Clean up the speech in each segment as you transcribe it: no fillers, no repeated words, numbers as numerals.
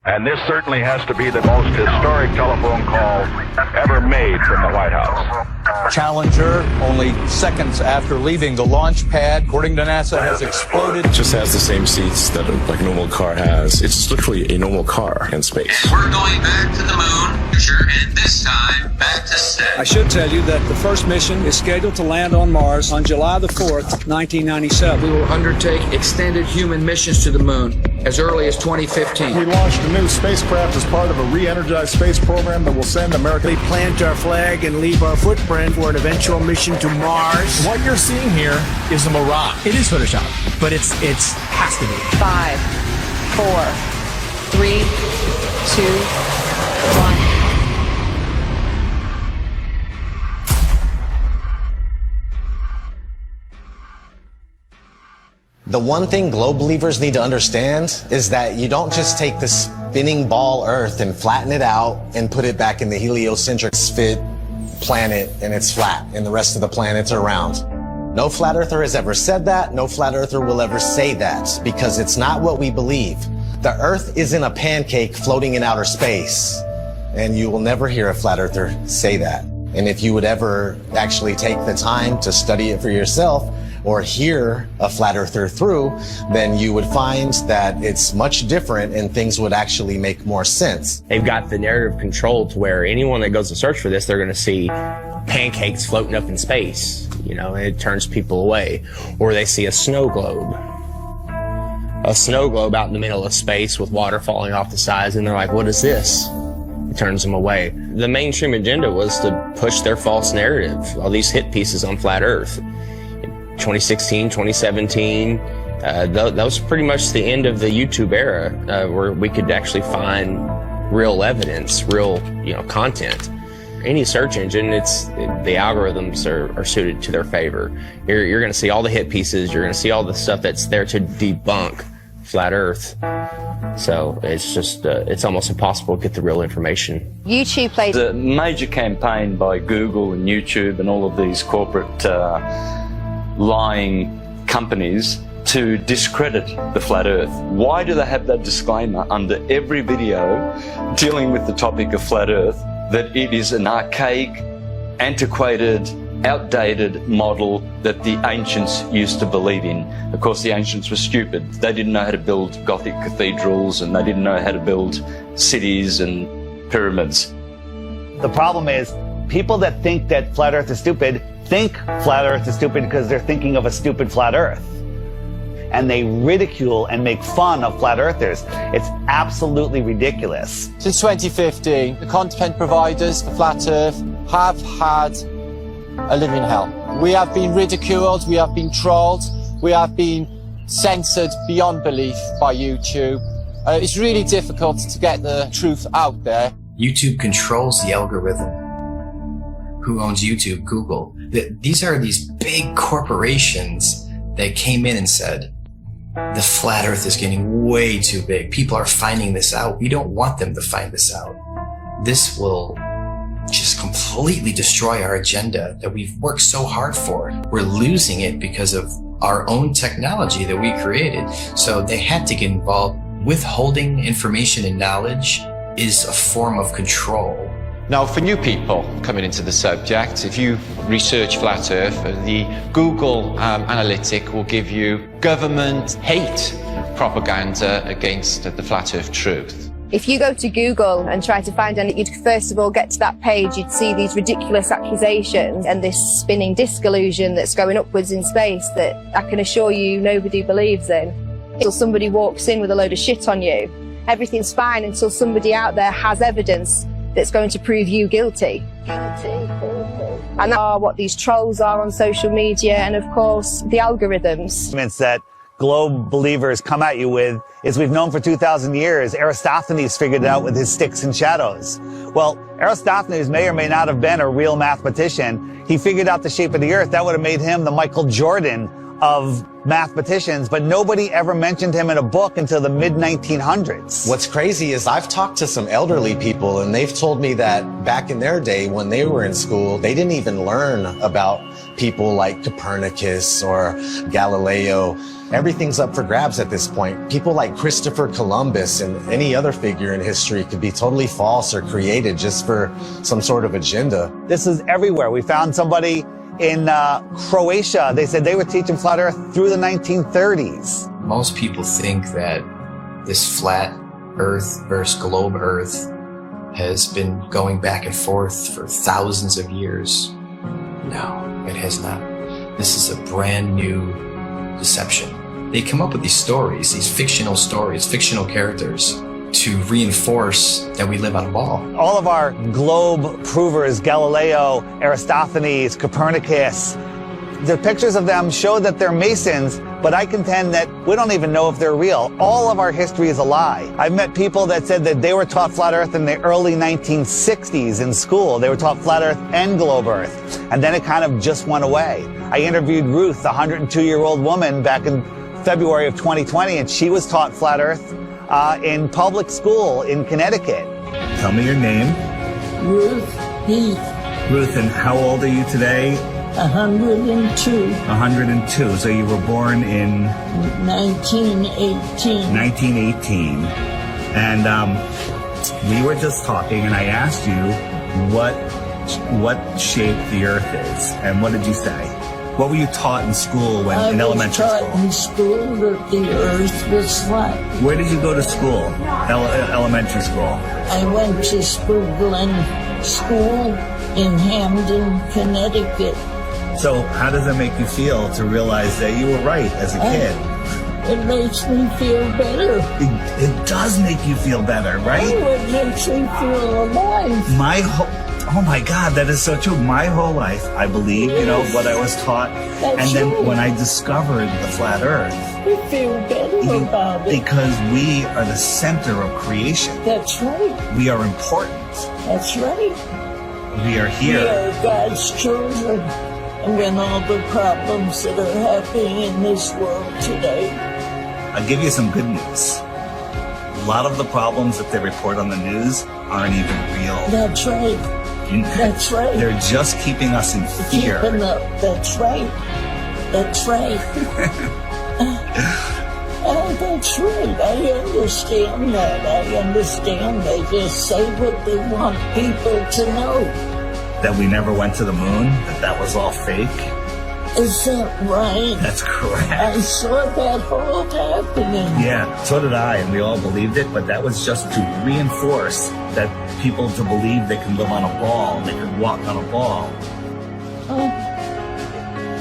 And this certainly has to be the most historic telephone call ever made from the White House. Challenger, only seconds after leaving the launch pad, according to NASA, has exploded. It just has the same seats that a normal car has. It's literally a normal car in space. And we're going back to the moon, sure, and this time back to set. I should tell you that the first mission is scheduled to land on Mars on July the 4th, 1997. We will undertake extended human missions to the moon as early as 2015. We launched a new spacecraft as part of a re-energized space program that will send America. We plant our flag and leave our footprint for an eventual mission to Mars. What you're seeing here is a mirage. It is Photoshop, but it has to be. 5, 4, 3, 2, 1. The one thing globe believers need to understand is that you don't just take the spinning ball Earth and flatten it out and put it back in the heliocentric planet and it's flat and the rest of the planets are round. No flat earther has ever said that. No flat earther will ever say that because it's not what we believe. The Earth isn't a pancake floating in outer space, and you will never hear a flat earther say that. And if you would ever actually take the time to study it for yourself, or hear a flat earther through, then you would find that it's much different and things would actually make more sense. They've got the narrative control to where anyone that goes to search for this, they're going to see pancakes floating up in space, and it turns people away. Or they see a snow globe out in the middle of space with water falling off the sides, and they're like, what is this? It turns them away. The mainstream agenda was to push their false narrative, all these hit pieces on flat Earth. 2016, 2017, that was pretty much the end of the YouTube era, where we could actually find real evidence, real content. Any search engine, the algorithms are suited to their favor. You're going to see all the hit pieces. You're going to see all the stuff that's there to debunk flat Earth. So it's just it's almost impossible to get the real information. YouTube plays a major campaign by Google and YouTube and all of these corporate lying companies to discredit the flat earth. Why do they have that disclaimer under every video dealing with the topic of flat earth, that it is an archaic, antiquated, outdated model that the ancients used to believe in? Of course, the ancients were stupid. They didn't know how to build Gothic cathedrals, and they didn't know how to build cities and pyramids. The problem is, people that think that flat earth is stupid think flat earth is stupid because they're thinking of a stupid flat earth. And they ridicule and make fun of flat earthers. It's absolutely ridiculous. Since 2015, the content providers for flat earth have had a living hell. We have been ridiculed, we have been trolled, we have been censored beyond belief by YouTube. It's really difficult to get the truth out there. YouTube controls the algorithm. Who owns YouTube? Google. These are these big corporations that came in and said, the flat earth is getting way too big. People are finding this out. We don't want them to find this out. This will just completely destroy our agenda that we've worked so hard for. We're losing it because of our own technology that we created. So they had to get involved. Withholding information and knowledge is a form of control. Now, for new people coming into the subject, if you research flat earth, the Google analytic will give you government hate propaganda against the flat earth truth. If you go to Google and try to find anything, you'd first of all get to that page, you'd see these ridiculous accusations and this spinning disc illusion that's going upwards in space that I can assure you nobody believes in. Until somebody walks in with a load of shit on you, everything's fine until somebody out there has evidence that's going to prove you guilty. And that's what these trolls are on social media, and of course the algorithms. That globe believers come at you with is we've known for 2,000 years. Aristophanes figured it out with his sticks and shadows. Well, Aristophanes may or may not have been a real mathematician. He figured out the shape of the earth. That would have made him the Michael Jordan of mathematicians, but nobody ever mentioned him in a book until the mid-1900s. What's crazy is I've talked to some elderly people, and they've told me that back in their day when they were in school, they didn't even learn about people like Copernicus or Galileo. Everything's up for grabs at this point. People like Christopher Columbus and any other figure in history could be totally false or created just for some sort of agenda. This is everywhere. We found somebody in Croatia. They said they were teaching flat earth through the 1930s. Most people think that this flat earth versus globe earth has been going back and forth for thousands of years. No, it has not. This is a brand new deception. They come up with these stories, these fictional stories, fictional characters, to reinforce that we live on a ball. All of our globe provers, Galileo, Aristophanes, Copernicus, the pictures of them show that they're Masons, but I contend that we don't even know if they're real. All of our history is a lie. I've met people that said that they were taught flat earth in the early 1960s in school. They were taught flat earth and globe earth, and then it kind of just went away. I interviewed Ruth, a 102-year-old woman, back in February of 2020, and she was taught flat earth in public school in Connecticut. Tell me your name. Ruth Heath. Ruth, and how old are you today? 102. 102. So you were born in 1918. 1918. And we were just talking, and I asked you what shape the Earth is, and what did you say? What were you taught in school in elementary school? I was taught in school that the Earth was flat. Where did you go to school? Elementary school? I went to Spruill School in Hamden, Connecticut. So how does it make you feel to realize that you were right as a kid? It makes me feel better. It does make you feel better, right? Oh, it makes me feel alive. Oh my God, that is so true. My whole life, I believe, what I was taught. That's and then right. when I discovered the flat earth. I feel better about it. Because we are the center of creation. That's right. We are important. That's right. We are here. We are God's children. And when all the problems that are happening in this world today. I'll give you some good news. A lot of the problems that they report on the news aren't even real. That's right. That's right. They're just keeping us in fear. Keeping up. That's right. That's right. That's right. I understand that. I understand. They just say what they want people to know. That we never went to the moon? That was all fake? Is that right? That's correct. I saw that all happening. Yeah, so did I, and we all believed it, but that was just to reinforce that people to believe they can live on a ball, they can walk on a ball.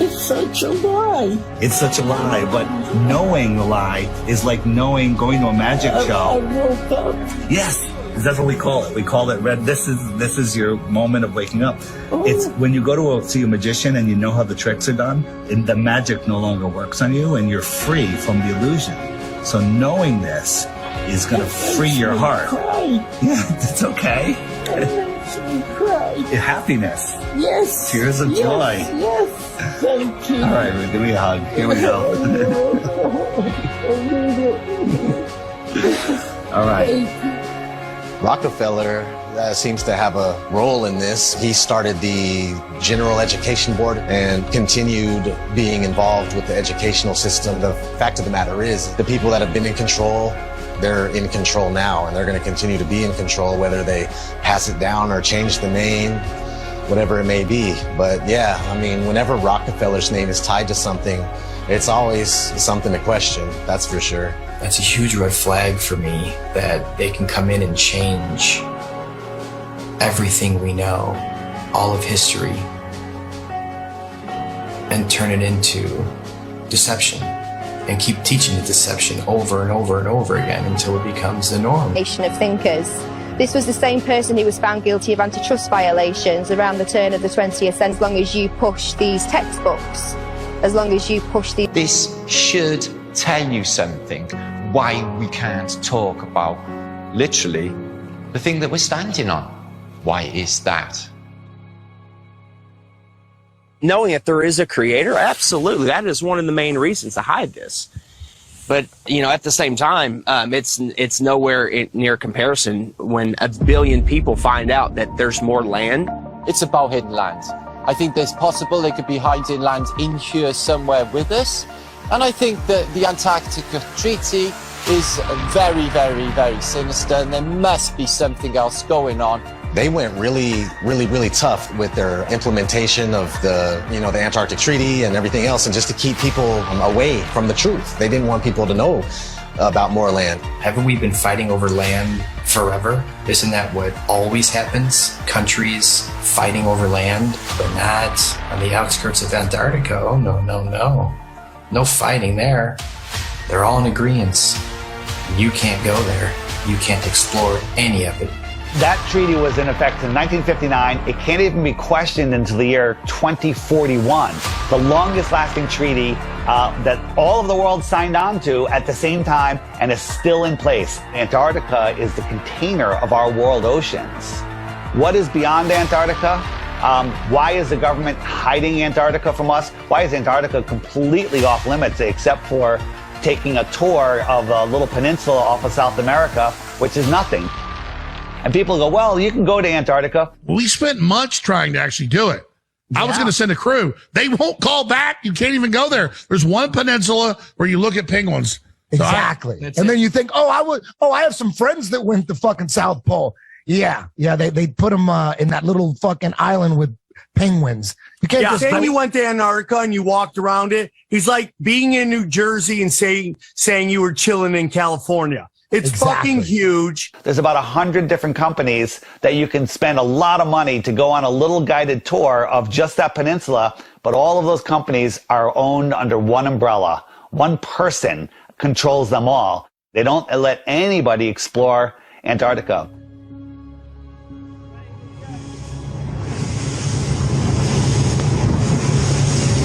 It's such a lie. It's such a lie, but knowing the lie is like going to a magic show. I woke up. Yes. That's what we call it. We call it red. This is your moment of waking up. It's when you go to see a magician and you know how the tricks are done, and the magic no longer works on you, and you're free from the illusion. So knowing this is going to free your heart. Cry. Yeah, it's okay. It makes me cry. Happiness. Yes. Tears of joy. Yes. Thank you. All right, give me a hug. Here we go. All right. Rockefeller seems to have a role in this. He started the General Education Board and continued being involved with the educational system. The fact of the matter is, the people that have been in control, they're in control now, and they're going to continue to be in control, whether they pass it down or change the name, whatever it may be. But yeah, I mean, whenever Rockefeller's name is tied to something, it's always something to question, that's for sure. That's a huge red flag for me, that they can come in and change everything we know, all of history, and turn it into deception, and keep teaching the deception over and over and over again until it becomes the norm. Nation of thinkers. This was the same person who was found guilty of antitrust violations around the turn of the 20th century. As long as you push these textbooks, as long as you push these... This should tell you something, why we can't talk about literally the thing that we're standing on. Why is that? Knowing that there is a creator, absolutely, that is one of the main reasons to hide this. But, at the same time, it's nowhere near comparison when 1 billion people find out that there's more land. It's about hidden land. I think there's possible they could be hiding land in here somewhere with us. And I think that the Antarctica Treaty is very, very, very sinister, and there must be something else going on. They went really tough with their implementation of the Antarctic Treaty and everything else, and just to keep people away from the truth. They didn't want people to know about more land. Haven't we been fighting over land forever? Isn't that what always happens? Countries fighting over land, but not on the outskirts of Antarctica. Oh, no, no, no. No fighting there. They're all in agreement. You can't go there. You can't explore any of it. That treaty was in effect in 1959. It can't even be questioned until the year 2041. The longest lasting treaty that all of the world signed on to at the same time and is still in place. Antarctica is the container of our world oceans. What is beyond Antarctica? Why is the government hiding Antarctica from us? Why is Antarctica completely off limits except for taking a tour of a little peninsula off of South America, which is nothing? And people go, well, you can go to Antarctica. We spent months trying to actually do it. Yeah. I was going to send a crew. They won't call back. You can't even go there. There's one peninsula where you look at penguins. Exactly. Then you think, I have some friends that went to fucking South Pole. Yeah. They put them in that little fucking island with penguins. You can't just saying you went to Antarctica and you walked around it. He's like being in New Jersey and saying you were chilling in California. It's fucking huge. There's about 100 different companies that you can spend a lot of money to go on a little guided tour of just that peninsula, but all of those companies are owned under one umbrella. One person controls them all. They don't let anybody explore Antarctica.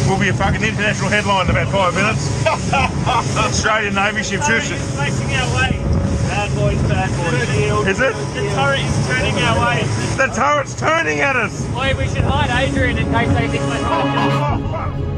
Will be a fucking international headline in about 5 minutes. Australian Navy ship shoots. Facing our way. Bad boys. Is it? The turret is turning our way. The turret's turning at us. Boy, we should hide Adrian in case they think we're talking.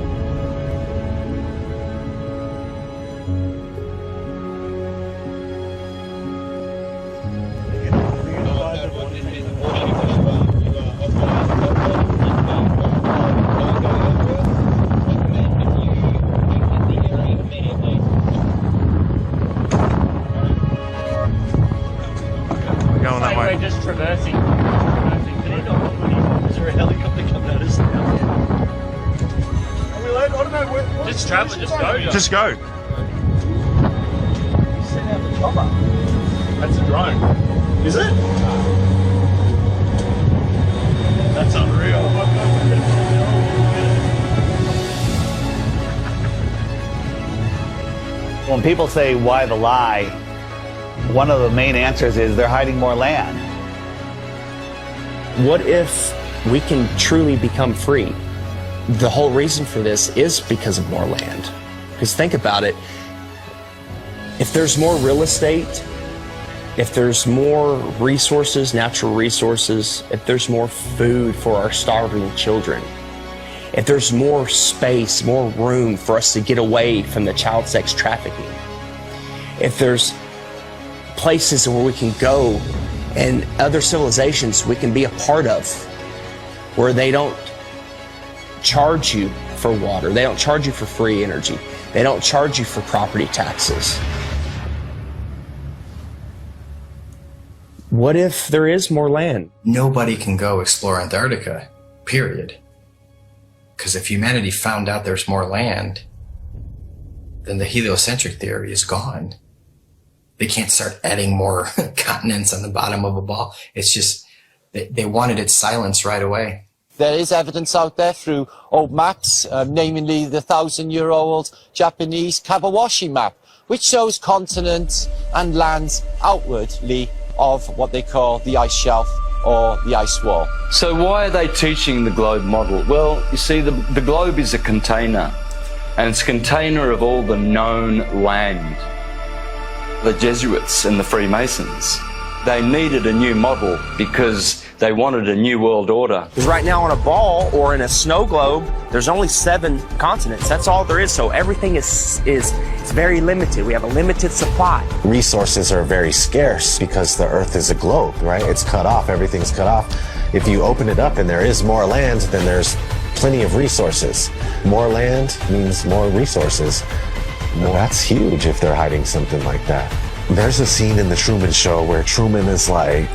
We're just traversing. Is there a helicopter coming at us now? Are we late? I don't know. Just travel, just go. Just go. You sent out the chopper. That's a drone. Is it? That's unreal. When people say, why the lie? One of the main answers is they're hiding more land. What if we can truly become free? The whole reason for this is because of more land. Because think about it, if there's more real estate, if there's more resources, natural resources, if there's more food for our starving children, if there's more space, more room for us to get away from the child sex trafficking, if there's places where we can go and other civilizations we can be a part of, where they don't charge you for water, they don't charge you for free energy, they don't charge you for property taxes. What if there is more land? Nobody can go explore Antarctica, period. Because if humanity found out there's more land, then the heliocentric theory is gone. They can't start adding more continents on the bottom of a ball. It's just, they wanted it silenced right away. There is evidence out there through old maps, namely the 1,000-year-old Japanese Kawabashi map, which shows continents and lands outwardly of what they call the ice shelf or the ice wall. So why are they teaching the globe model? Well, you see, the globe is a container, and it's a container of all the known land. The Jesuits and the Freemasons, they needed a new model because they wanted a new world order. Because right now on a ball or in a snow globe, there's only 7 continents. That's all there is. So everything is very limited. We have a limited supply. Resources are very scarce because the Earth is a globe, right? It's cut off. Everything's cut off. If you open it up and there is more land, then there's plenty of resources. More land means more resources. Well, that's huge if they're hiding something like that. There's a scene in The Truman Show where Truman is like,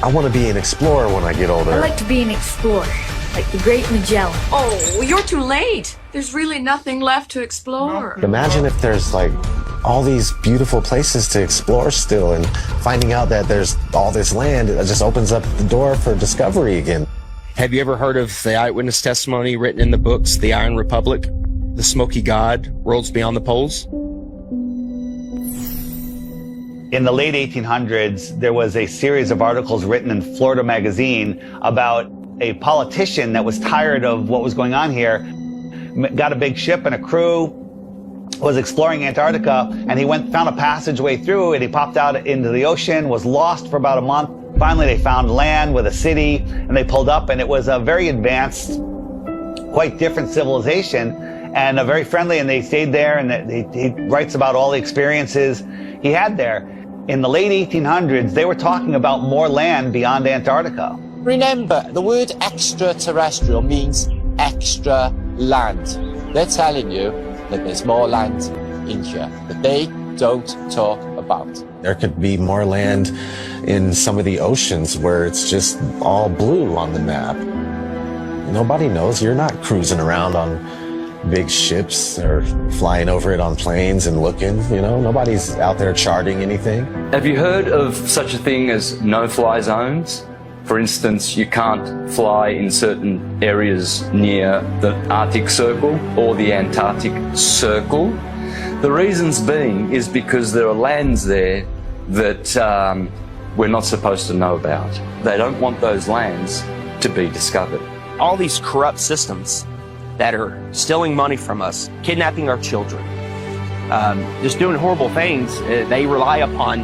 I want to be an explorer when I get older. I like to be an explorer, like the Great Magellan. Oh, you're too late. There's really nothing left to explore. Imagine if there's like all these beautiful places to explore still, and finding out that there's all this land, it just opens up the door for discovery again. Have you ever heard of the eyewitness testimony written in the books, The Iron Republic, The Smoky God, Worlds Beyond the Poles? In the late 1800s, there was a series of articles written in Florida Magazine about a politician that was tired of what was going on here, got a big ship and a crew, was exploring Antarctica, and he found a passageway through, and he popped out into the ocean, was lost for about a month. Finally, they found land with a city, and they pulled up, and it was a very advanced, quite different civilization, and very friendly, and they stayed there, and he writes about all the experiences he had there. In the late 1800s, they were talking about more land beyond Antarctica. Remember, the word extraterrestrial means extra land. They're telling you that there's more land in here that they don't talk about. There could be more land in some of the oceans where it's just all blue on the map. Nobody knows. You're not cruising around on big ships or flying over it on planes and looking, nobody's out there charting anything. Have you heard of such a thing as no-fly zones? For instance, you can't fly in certain areas near the Arctic Circle or the Antarctic Circle. The reasons being is because there are lands there that we're not supposed to know about. They don't want those lands to be discovered. All these corrupt systems that are stealing money from us, kidnapping our children, just doing horrible things. They rely upon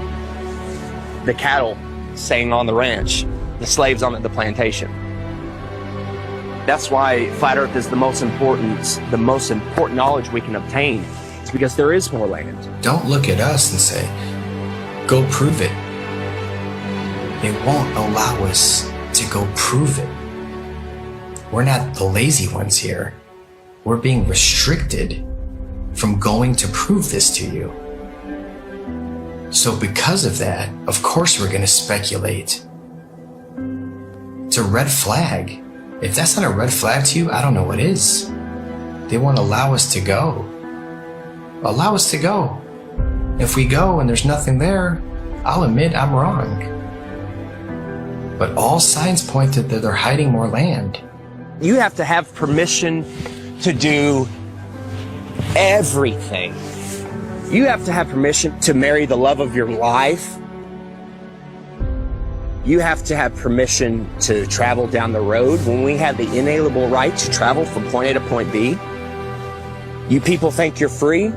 the cattle staying on the ranch, the slaves on the plantation. That's why Flat Earth is the most important knowledge we can obtain. It's because there is more land. Don't look at us and say, go prove it. They won't allow us to go prove it. We're not the lazy ones here. We're being restricted from going to prove this to you. So because of that, of course we're going to speculate. It's a red flag. If that's not a red flag to you, I don't know what is. They won't allow us to go. Allow us to go. If we go and there's nothing there, I'll admit I'm wrong. But all signs point to that they're hiding more land. You have to have permission to do everything. You have to have permission to marry the love of your life. You have to have permission to travel down the road when we have the inalienable right to travel from point A to point B. You people think you're free?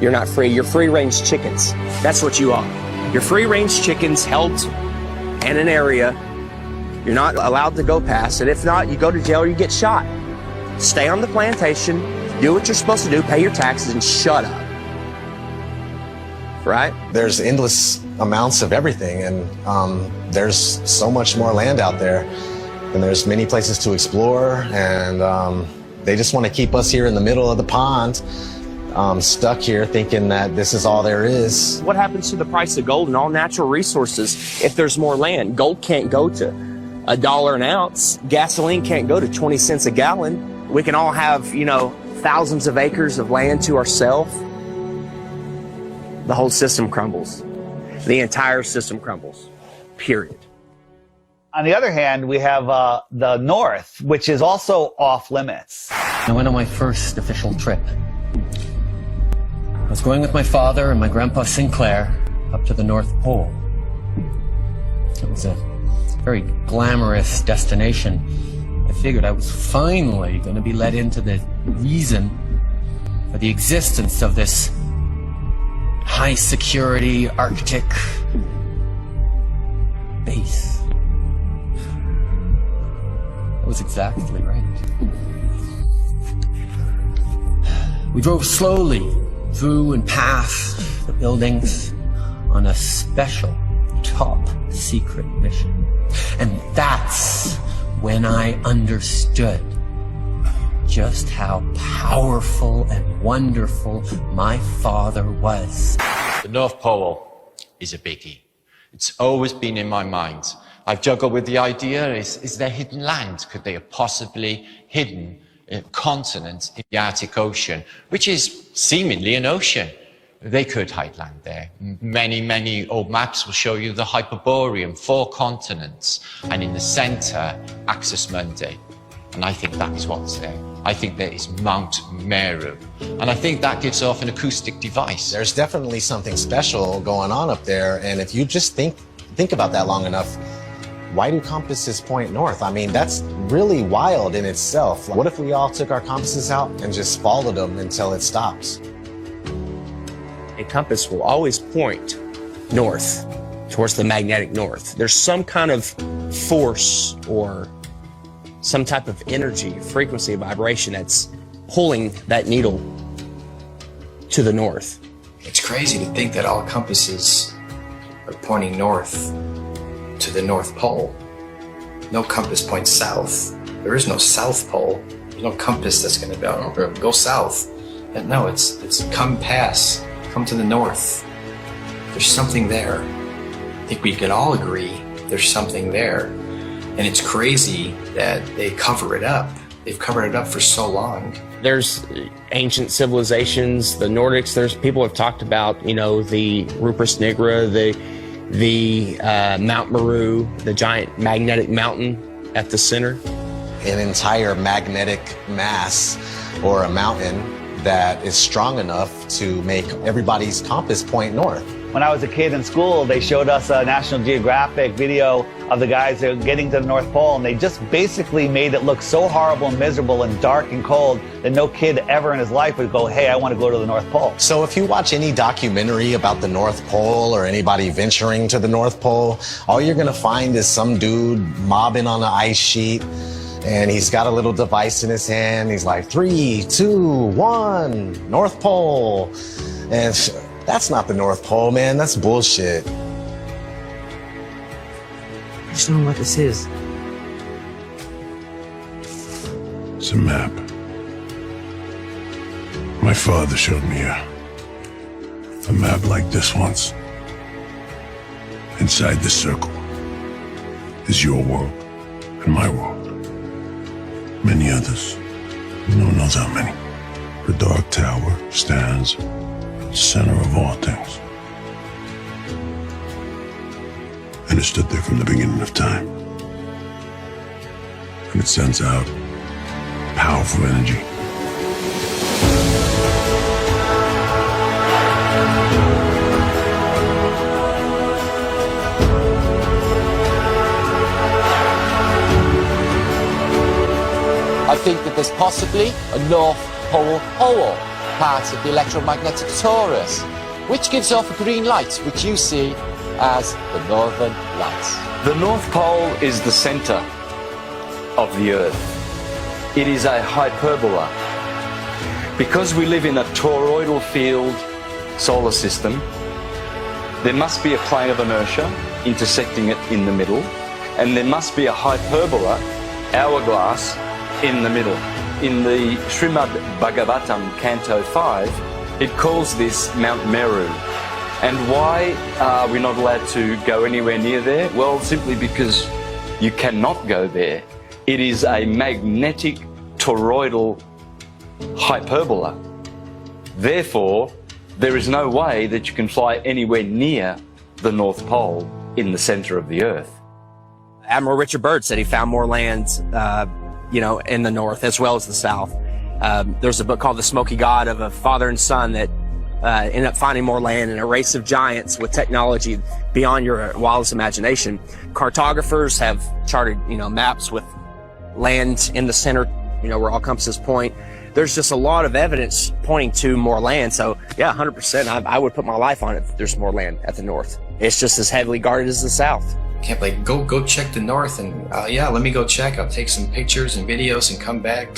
You're not free. You're free-range chickens. That's what you are. You're free-range chickens held in an area you're not allowed to go past, and if not, you go to jail or you get shot. Stay on the plantation, do what you're supposed to do, pay your taxes, and shut up. Right? There's endless amounts of everything, and there's so much more land out there, and there's many places to explore, and they just want to keep us here in the middle of the pond, stuck here thinking that this is all there is. What happens to the price of gold and all natural resources if there's more land? Gold can't go to $1 an ounce. Gasoline can't go to 20 cents a gallon. We can all have, thousands of acres of land to ourselves. The whole system crumbles. The entire system crumbles. Period. On the other hand, we have the North, which is also off limits. I went on my first official trip. I was going with my father and my grandpa Sinclair up to the North Pole. It was a very glamorous destination. I figured I was finally going to be let into the reason for the existence of this high security Arctic base. I was exactly right. We drove slowly through and past the buildings on a special top secret mission. And that's when I understood just how powerful and wonderful my father was. The North Pole is a biggie. It's always been in my mind. I've juggled with the idea, is there hidden land? Could they have possibly hidden a continent in the Arctic Ocean, which is seemingly an ocean? They could hide land there. Many old maps will show you the Hyperborean, 4 continents, and in the center, Axis Mundi. And I think that is what's there. I think there is Mount Meru. And I think that gives off an acoustic device. There's definitely something special going on up there, and if you just think about that long enough, why do compasses point north? I mean, that's really wild in itself. What if we all took our compasses out and just followed them until it stops? A compass will always point north, towards the magnetic north. There's some kind of force or some type of energy, frequency, vibration that's pulling that needle to the north. It's crazy to think that all compasses are pointing north to the North Pole. No compass points south. There is no South Pole. There's no compass that's going to go south. And no, it's come to the north. There's something there. I think we can all agree there's something there. And it's crazy that they cover it up. They've covered it up for so long. There's ancient civilizations, the Nordics. There's people have talked about, the Rupert Nigra, the Mount Meru, the giant magnetic mountain at the center. An entire magnetic mass or a mountain that is strong enough to make everybody's compass point north. When I was a kid in school, they showed us a National Geographic video of the guys that were getting to the North Pole, and they just basically made it look so horrible and miserable and dark and cold that no kid ever in his life would go, hey, I want to go to the North Pole. So if you watch any documentary about the North Pole or anybody venturing to the North Pole, all you're going to find is some dude mobbing on an ice sheet, and he's got a little device in his hand. He's like, 3, 2, 1, North Pole. And that's not the North Pole, man. That's bullshit. I just don't know what this is. It's a map. My father showed me a map like this once. Inside this circle is your world and my world. Many others. No one knows how many. The Dark Tower stands at the center of all things. And it stood there from the beginning of time. And it sends out powerful energy. I think that there's possibly a North Pole hole, part of the electromagnetic torus, which gives off a green light, which you see as the Northern Lights. The North Pole is the center of the Earth. It is a hyperbola. Because we live in a toroidal field solar system, there must be a plane of inertia intersecting it in the middle, and there must be a hyperbola, hourglass, in the middle. In the Srimad Bhagavatam, Canto 5, it calls this Mount Meru. And why are we not allowed to go anywhere near there? Well, simply because you cannot go there. It is a magnetic toroidal hyperbola. Therefore, there is no way that you can fly anywhere near the North Pole in the center of the Earth. Admiral Richard Byrd said he found more land, in the north as well as the south. There's a book called The Smoky God of a father and son that ended up finding more land in a race of giants with technology beyond your wildest imagination. Cartographers have charted, maps with land in the center, where all compasses point. There's just a lot of evidence pointing to more land. So yeah, 100%, I would put my life on it. There's more land at the north. It's just as heavily guarded as the south. Can't go check the north and let me go check. I'll take some pictures and videos and come back.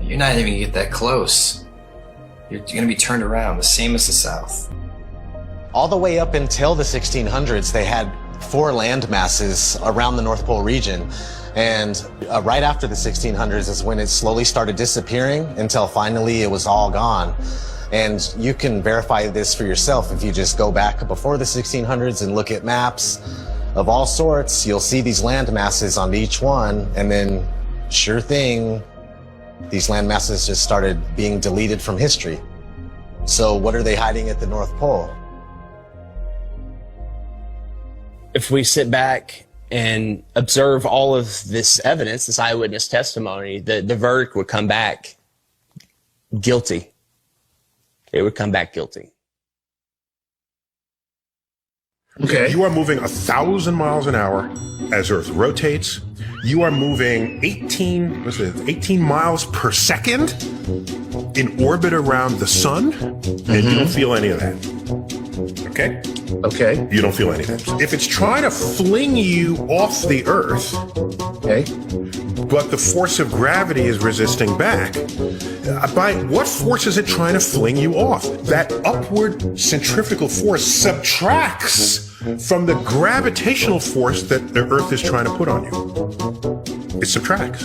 You're not even gonna get that close. You're gonna be turned around, the same as the south. All the way up until the 1600s, they had 4 land masses around the North Pole region. And right after the 1600s is when it slowly started disappearing until finally it was all gone. And you can verify this for yourself if you just go back before the 1600s and look at maps of all sorts. You'll see these land masses on each one, and then sure thing, these land masses just started being deleted from history. So what are they hiding at the North Pole? If we sit back and observe all of this evidence, this eyewitness testimony, the verdict would come back guilty. It would come back guilty. Okay. You are moving 1,000 miles an hour as Earth rotates. You are moving 18 miles per second in orbit around the sun, and you don't feel any of that. Okay? Okay. You don't feel any of that. If it's trying to fling you off the Earth, okay, but the force of gravity is resisting back, by what force is it trying to fling you off? That upward centrifugal force subtracts from the gravitational force that the Earth is trying to put on you. It subtracts.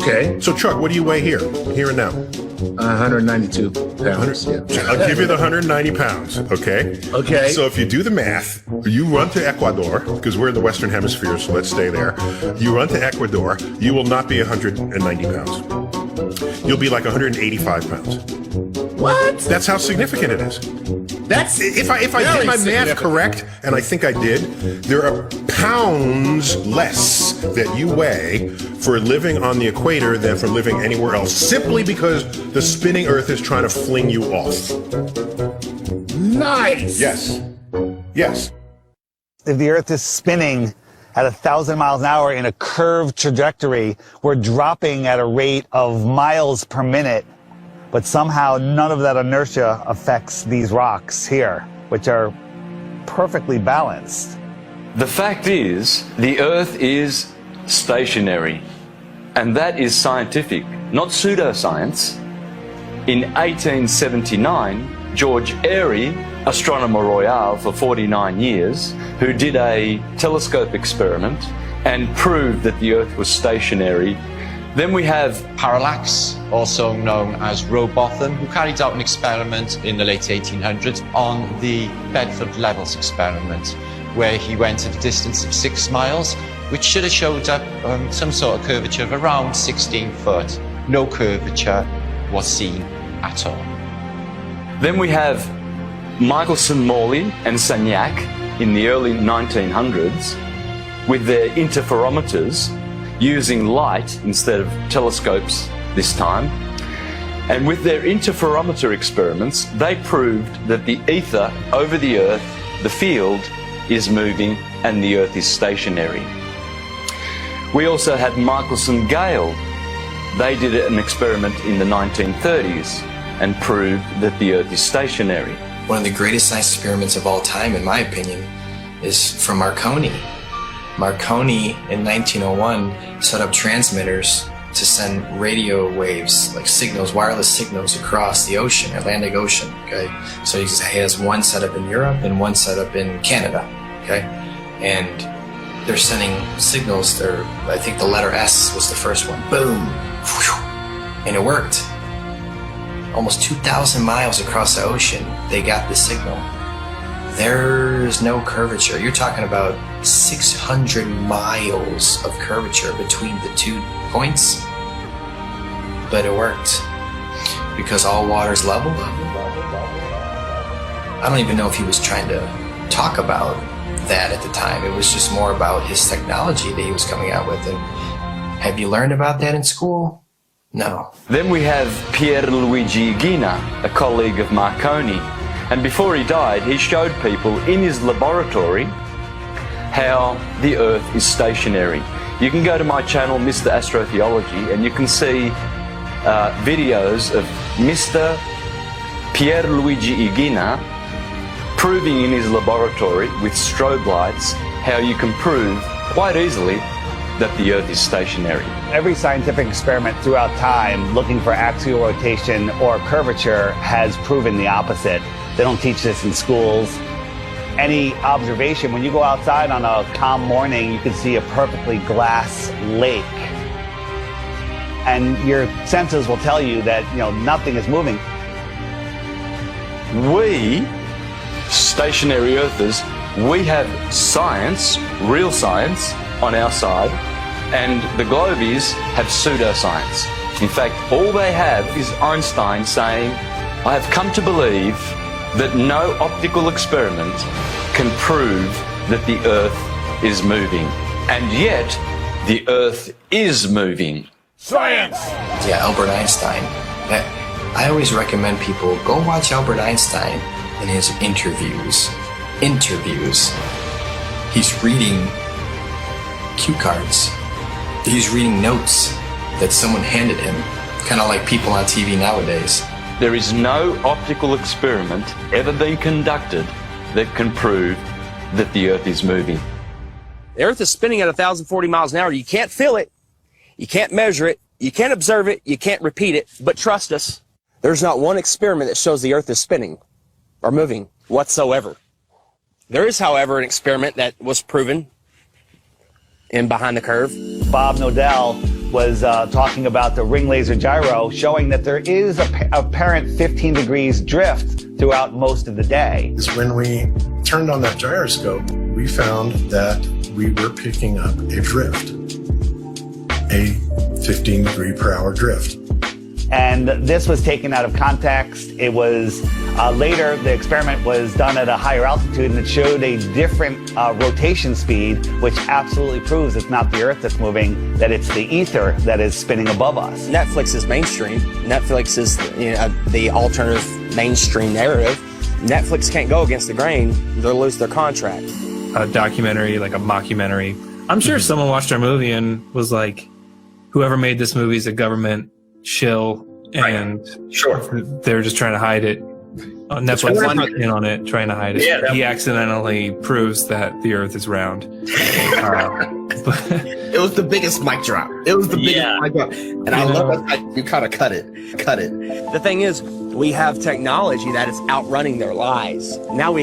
Okay. So Chuck, what do you weigh here and now? 192 pounds. Yeah. I'll give you the 190 pounds, okay? Okay. So if you do the math, you run to Ecuador, because we're in the Western Hemisphere, so let's stay there. You run to Ecuador, you will not be 190 pounds. You'll be like 185 pounds. What? That's how significant it is. That's if I did my math correct, and I think I did, there are pounds less that you weigh for living on the equator than for living anywhere else, simply because the spinning Earth is trying to fling you off. Nice. Yes. Yes. If the Earth is spinning at 1,000 miles an hour in a curved trajectory, we're dropping at a rate of miles per minute. But somehow none of that inertia affects these rocks here, which are perfectly balanced. The fact is, the Earth is stationary, and that is scientific, not pseudoscience. In 1879, George Airy, astronomer royal for 49 years, who did a telescope experiment and proved that the Earth was stationary. Then we have Parallax, also known as Rowbotham, who carried out an experiment in the late 1800s on the Bedford Levels experiment, where he went at a distance of 6 miles, which should have showed up some sort of curvature of around 16 foot. No curvature was seen at all. Then we have Michelson, Morley and Sagnac in the early 1900s with their interferometers, using light instead of telescopes this time. And with their interferometer experiments, they proved that the ether over the Earth, the field, is moving and the Earth is stationary. We also had Michelson Gale. They did an experiment in the 1930s and proved that the Earth is stationary. One of the greatest science experiments of all time, in my opinion, is from Marconi. Marconi in 1901 set up transmitters to send radio waves, like signals, wireless signals across the ocean, Atlantic Ocean, okay? So he has one set up in Europe and one set up in Canada, okay? And they're sending signals, I think the letter S was the first one, boom, and it worked. Almost 2,000 miles across the ocean, they got the signal. There's no curvature. You're talking about 600 miles of curvature between the 2 points. But it worked because all water's level. I don't even know if he was trying to talk about that at the time. It was just more about his technology that he was coming out with. And have you learned about that in school? No. Then we have Pierluigi Ghina, a colleague of Marconi. And before he died, he showed people in his laboratory how the Earth is stationary. You can go to my channel, Mr. Astrotheology, and you can see videos of Mr. Pierluigi Ghina proving in his laboratory with strobe lights how you can prove quite easily that the Earth is stationary. Every scientific experiment throughout time looking for axial rotation or curvature has proven the opposite. They don't teach this in schools. any observation, when you go outside on a calm morning, you can see a perfectly glass lake. And your senses will tell you that, nothing is moving. We, stationary earthers, we have science, real science, on our side, and the globies have pseudoscience. In fact, all they have is Einstein saying, I have come to believe that no optical experiment can prove that the Earth is moving. And yet, the Earth is moving. Science! Yeah, Albert Einstein. I always recommend people go watch Albert Einstein in his interviews. He's reading cue cards. He's reading notes that someone handed him, kind of like people on TV nowadays. There is no optical experiment ever been conducted that can prove that the Earth is moving. The Earth is spinning at 1,040 miles an hour. You can't feel it. You can't measure it. You can't observe it. You can't repeat it. But trust us, there's not one experiment that shows the Earth is spinning or moving whatsoever. There is, however, an experiment that was proven in Behind the Curve. Bob Nodell was talking about the ring laser gyro, showing that there is a apparent 15 degrees drift throughout most of the day. When we turned on that gyroscope, we found that we were picking up a drift, a 15 degree per hour drift. And this was taken out of context. It was later, the experiment was done at a higher altitude, and it showed a different rotation speed, which absolutely proves it's not the Earth that's moving, that it's the ether that is spinning above us. Netflix is mainstream. Netflix is the alternative mainstream narrative. Netflix can't go against the grain. They'll lose their contract. A documentary, like a mockumentary. I'm sure someone watched our movie and was like, whoever made this movie is a government shill, and they're just trying to hide it. Netflix is in on it, trying to hide it. Yeah, he accidentally proves that the Earth is round. It was the biggest mic drop. It was the biggest mic drop, and I love that you kind of cut it. The thing is, we have technology that is outrunning their lies. Now we